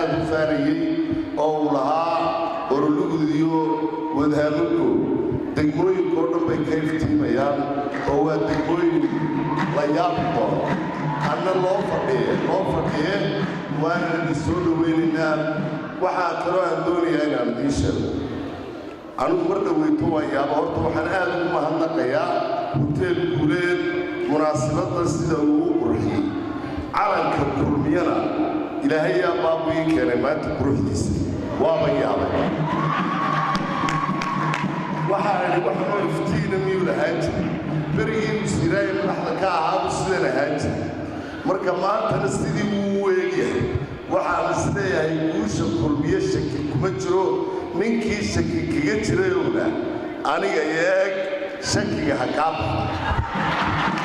aad u faarayay oo uu lahaa orolugdiyo wadhaaminku degmooyinka oo dhan bay ka iftiimayaan oo waa degmooyin la yaabi doono anna loo fadhiye waana idin soo dhaweynaynaa waxaa kaloo aan doonayaa inaan idiin sheego anigu mar dhaweyto waan yaaba horta waxaan aad ugu mahadnaqayaa huteel guuleed munaasabadda sida uu u qurxiyey calanka kulmiyana ilaahay yaa baabu ii keenay maanta quruxdiisa waaba yaabay waxaa idhi waxanoo iftiina miyuu lahaan jiray berigii musiraaye madaxda ka ahaabu sidan ahaan jiray marka maantana sidii uu u eegyahay waxaan isleeyahay guusha kulmiye shaki kuma jiro ninkii shaki kaga jirayowna aniga eeg shakiga ha kaa baxa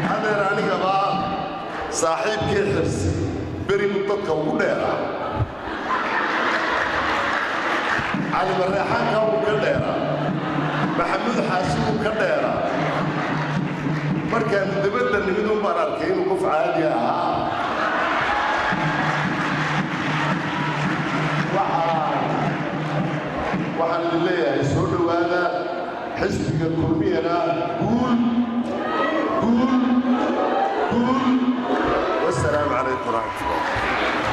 hadeer anigaba saaxiibkii xirsi berigu dadka ugu dheeraa cali mareexaanka uu ka dheeraa maxamuud xaashi uu ka dheeraa markaan dabadda nimid un baan arkay inuu qof caadi ahaa waxaan idin leeyahay soo dhowaada xisbiga kulmiyana guul والسلام عليكم ورحمة الله